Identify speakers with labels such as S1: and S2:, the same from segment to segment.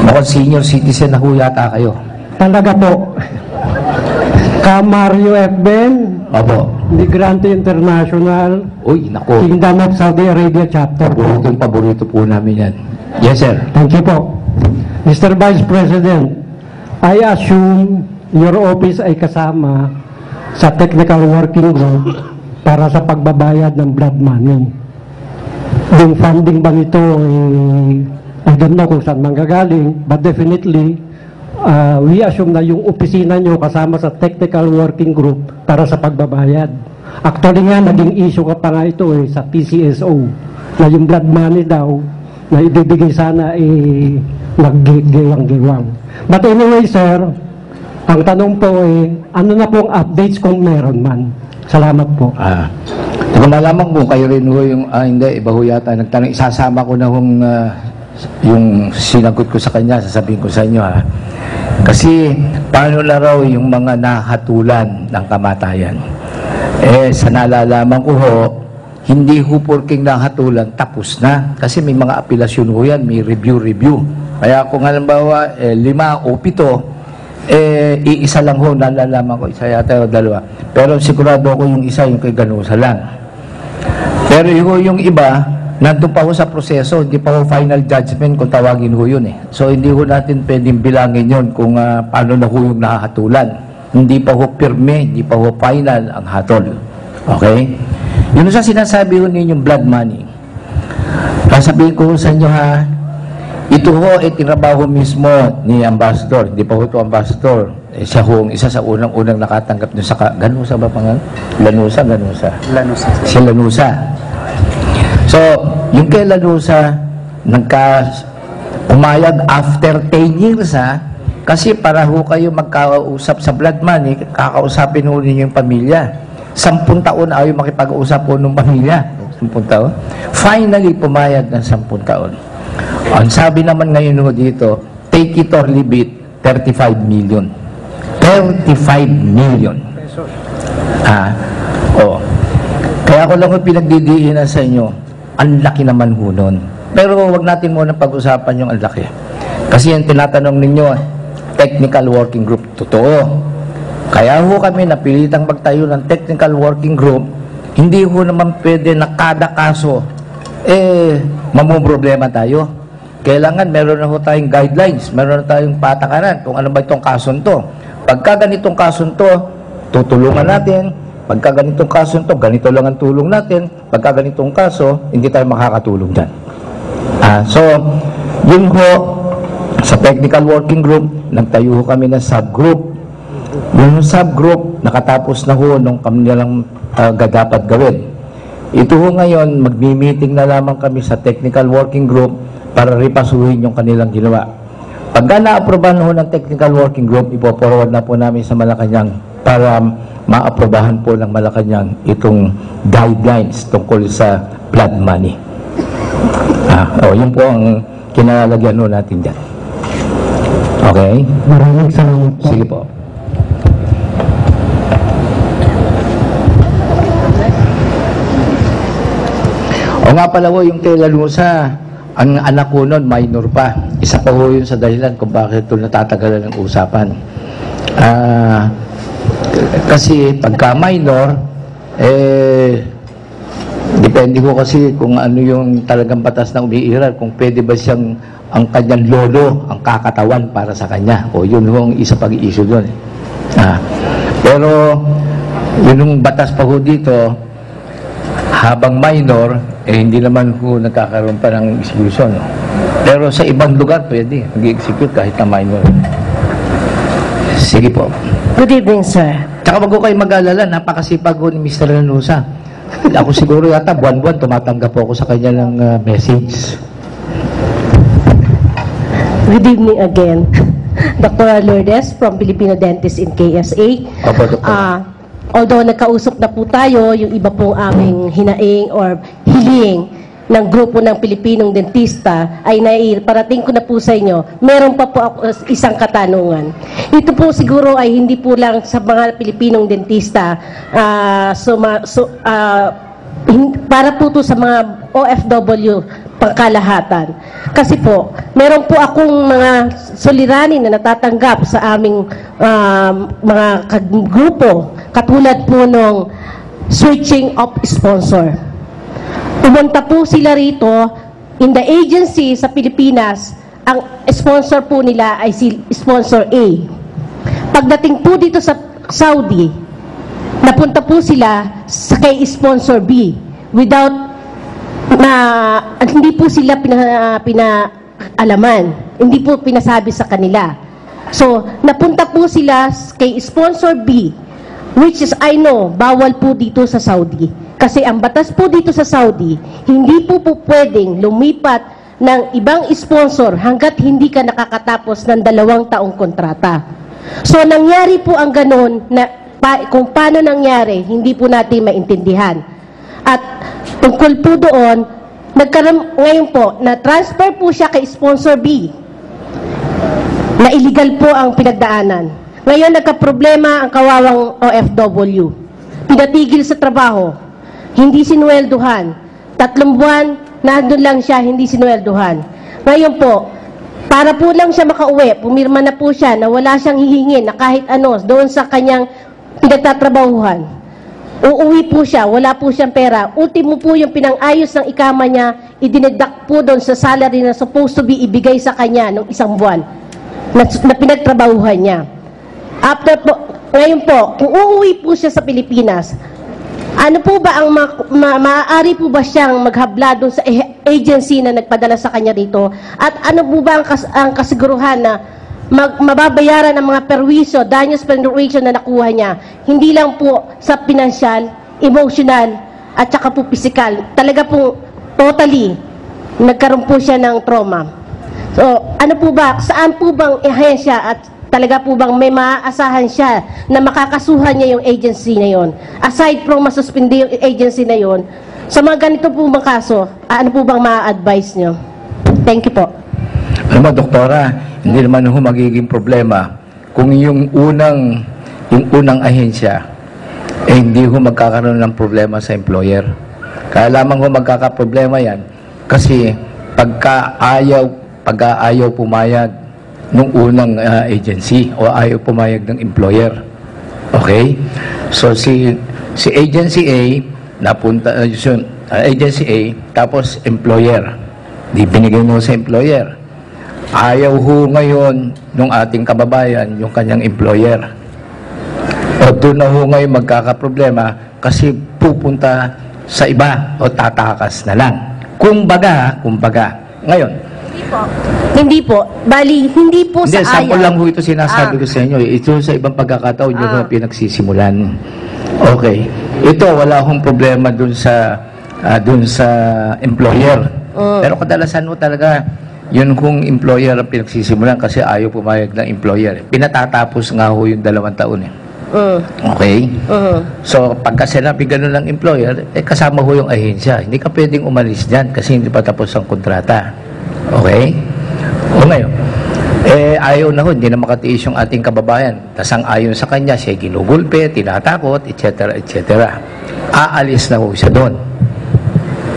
S1: Mukhang senior citizen na ho yata kayo.
S2: Talaga po. Mario F. Ben,
S1: Opo.
S2: Migrante International,
S1: Uy, naku.
S2: Kingdom of Saudi Arabia Chapter.
S1: Paborito po namin yan. Yes, sir.
S2: Thank you po. Mr. Vice President, I assume your office ay kasama sa technical working group para sa pagbabayad ng blood money. Yung funding ba nito, I don't know kung saan manggagaling, but definitely, we assume na yung opisina nyo kasama sa technical working group para sa pagbabayad. Actually nga, naging issue ka pa nga ito sa PCSO, na yung blood money daw, na ibibigay sana naggiwang-giwang. But anyway, sir, ang tanong po ano na pong updates kung meron man? Salamat po.
S1: Kung malamang po kayo rin ho yung, hindi, iba ho yata nagtanong, isasama ko na hong yung sinagot ko sa kanya, sasabihin ko sa inyo Kasi paano na raw yung mga nahatulan ng kamatayan? Sa nalalaman ko ho, hindi ho porking nahatulan, tapos na. Kasi may mga apelasyon ho yan, may review. Kaya kung halimbawa 5 o 7, iisa lang ho, nalalaman ko, isa yata o 2. Pero sigurado ko yung isa, yung kay Ganusa lang. Pero yung iba, nandun pa ho sa proseso, hindi pa ho final judgment kung tawagin ho yun So hindi ho natin pwedeng bilangin yun kung paano na ho yung nahatulan. Hindi pa ho pirme, hindi pa ho final ang hatol. Okay? Yun sa sinasabi ho ninyong blood money. Sasabihin ko sa inyo ito ho tinabaho mismo ni Ambassador. Hindi pa ho ito Ambassador. Siya ho isa sa unang-unang nakatanggap nyo sa Ganusa ba pangalan? Lanusa. Si Lanusa. So, yung kay Lanusa, umayag after 10 years kasi para ho kayo magkausap sa blood money, kakausapin ho ninyo yung pamilya. 10 taon ayaw makipag-usap po ng pamilya. 10 taon. Finally, pumayag ng 10 taon. Ang sabi naman ngayon ho dito, take it or leave it, 35 million. 35 million. Kaya ako lang pinagdidiinan sa inyo, ang laki naman ho nun. Pero wag natin muna pag-usapan yung ang laki. Kasi yung tinatanong ninyo, technical working group, totoo. Kaya ho kami napilitang magtayo ng technical working group, hindi ho naman pwede na kada kaso, mamumroblema tayo. Kailangan meron na ho tayong guidelines, meron na tayong patakaran kung ano ba itong kason to. Pagka ganitong kason to, tutulungan natin. Pagka ganitong kaso ito, ganito lang ang tulong natin. Pagka ganitong kaso, hindi tayo makakatulong dyan. So, yun ho, sa technical working group, nagtayo ho kami ng subgroup. Yung subgroup, nakatapos na ho nung kanilang dapat gawin. Ito ho ngayon, magmi-meeting na lamang kami sa technical working group para ripasuhin yung kanilang ginawa. Pagka na-aprobahan ho ng technical working group, ipo-forward na po namin sa Malacanang para maaprobahan po ng Malacanang itong guidelines tungkol sa blood money. Yun po ang kinalalagyan ho natin dyan. Okay?
S2: Maraming salamat po.
S1: Sige po. O nga pala ho, yung kay Lanusa, ang anak ko nun, minor pa. Isa pa ho yun sa dahilan kung bakit ito natatagalan ng usapan. Kasi pagka minor, depende ko kasi kung ano yung talagang batas na umiiral, kung pwede ba siyang ang kanyang lolo, ang kakatawan para sa kanya. O yun yung isa pag-i-issue doon. Pero yun yung batas pa ho dito, habang minor, hindi naman ho nagkakaroon pa ng execution. Pero sa ibang lugar, pwede mag-execute kahit na minor. Sige po.
S3: Good evening, sir.
S1: Tsaka wag ko kayo mag-alala, napakasipag ko ni Mr. Lanusa. Ako siguro yata buwan-buwan tumatanggap po ako sa kanya ng message.
S3: Good evening again. Dr. Lourdes from Filipino Dentist in KSA.
S1: Opo, Dr.
S3: Although nagkausap na po tayo, yung iba pong aming hinaing or hiling ng grupo ng Pilipinong dentista ay parating ko na po sa inyo. Meron pa po ako isang katanungan. Ito po siguro ay hindi po lang sa mga Pilipinong dentista, para po to sa mga OFW pangkalahatan. Kasi po, meron po akong mga suliranin na natatanggap sa aming mga grupo, katulad po nung switching of sponsor. Pumunta po sila rito in the agency sa Pilipinas, ang sponsor po nila ay si sponsor A. Pagdating po dito sa Saudi, napunta po sila sa kay sponsor B without hindi po sila pinaalaman, hindi po pinasabi sa kanila. So, napunta po sila kay sponsor B, which is, I know, bawal po dito sa Saudi. Kasi ang batas po dito sa Saudi, hindi po pwedeng lumipat ng ibang sponsor hanggat hindi ka nakakatapos ng 2 taong kontrata. So, nangyari po ang ganun na kung paano nangyari, hindi po natin maintindihan. At tungkol po doon, ngayon po, na-transfer po siya kay sponsor B na illegal po ang pinagdaanan. Ngayon, nagka-problema ang kawawang OFW. Pinatigil sa trabaho, hindi sinuwelduhan. 3 buwan, nandun lang siya, hindi sinuwelduhan. Ngayon po, para po lang siya makauwi, pumirma na po siya na wala siyang hihingin na kahit ano doon sa kanyang pinagtatrabahuhan. Uuwi po siya, wala po siyang pera. Ultimo po yung pinang-ayos ng ikama niya, idinagdak po doon sa salary na supposed to be ibigay sa kanya nung 1 buwan na pinagtrabahuhan niya. After po, ngayon po, kung uuwi po siya sa Pilipinas, ano po ba ang maaari po ba siyang maghabla doon sa agency na nagpadala sa kanya dito? At ano po ba ang kasiguruhan na mababayaran ng mga perwisyo, danyos penetration na nakuha niya? Hindi lang po sa financial, emotional, at saka po physical. Talaga po, totally, nagkaroon po siya ng trauma. So, ano po ba, saan po bang ahensya at talaga po bang may maaasahan siya na makakasuhan niya yung agency na yon? Aside from masuspindi yung agency na yon, sa mga ganito po bang kaso, ano po bang ma-advise niyo? Thank you po.
S1: Alam mo, Doktora, hindi naman ho magiging problema kung yung unang ahensya hindi ho magkakaroon ng problema sa employer. Kaya lamang ho magkakaproblema yan kasi pagka ayaw pumayag nung unang agency o ayaw pumayag ng employer. Okay? So si agency A napunta agency A tapos employer. Di binigay mo sa employer. Ayaw ho ngayon nung ating kababayan yung kanyang employer. O doon na ho ngayon magkakaproblema kasi pupunta sa iba o tatakas na lang. Kumbaga. Ngayon,
S3: Hindi po. Bali, hindi po
S1: hindi,
S3: sa
S1: sample
S3: ayaw.
S1: lang ho ito sinasabi ko sa inyo. Ito sa ibang pagkakataon nyo na pinagsisimulan. Okay. Ito, wala akong problema dun sa employer. Pero kadalasan ho talaga, yun kung employer ang pinagsisimulan kasi ayaw pumayag ng employer. Pinatatapos nga ho yung 2 taon eh. Okay? So, pagka sinabi ganun ng employer, kasama ho yung ahensya. Hindi ka pwedeng umalis dyan kasi hindi pa tapos ang kontrata. Okay? O ngayon, ayaw na ho, hindi na makatiis yung ating kababayan. Tas ang ayon sa kanya, siya ginugulpe, tinatakot, etc. etc. Aalis na ho siya doon.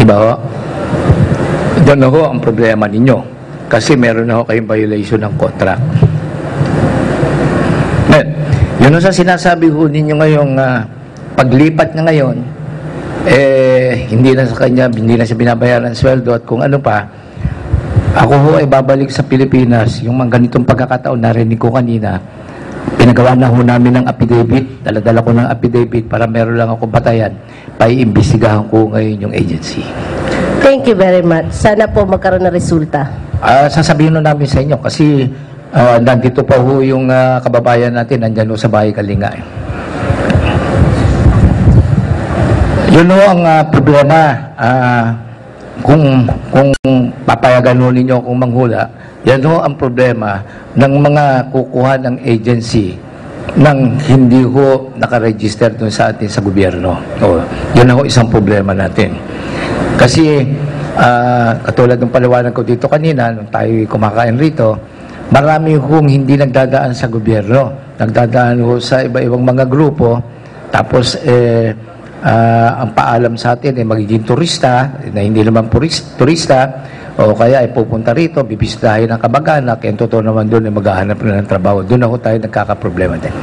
S1: Diba ho? Doon na ho ang problema ninyo. Kasi meron na ho kayong violation ng contract. Ngayon, yun sa sinasabi ho ninyo ngayong paglipat na ngayon, hindi na sa kanya, hindi na siya binabayaran ng sweldo at kung ano pa, ako ho ay babalik sa Pilipinas, yung mga ganitong pagkakataon, narinig ko kanina, pinagawa na ho namin ng affidavit, dala-dala ko ng affidavit para meron lang ako batayan, paiimbestigahan ko ngayon yung agency.
S3: Thank you very much. Sana po magkaroon ng resulta.
S1: Sasabihin na namin sa inyo kasi nandito pa ho yung kababayan natin, nandyan ho sa Bahay Kalinga. Yun ho ang problema. Kung papayagan ho ninyo akong manghula, yan ho ang problema ng mga kukuha ng agency nang hindi ho nakaregister dun sa atin sa gobyerno. Yun ho isang problema natin. Kasi katulad ng paliwanag ko dito kanina nung tayo kumakain rito, marami hong hindi nagdadaan sa gobyerno, nagdadaan ho sa iba-ibang mga grupo, tapos ang paalam sa atin ay magiging turista, na hindi naman turista, o kaya ay pupunta rito, bibisitahin ng kamag-anak, yung totoo naman doon ay maghahanap na ng trabaho. Doon ako tayo nagkakaproblema din.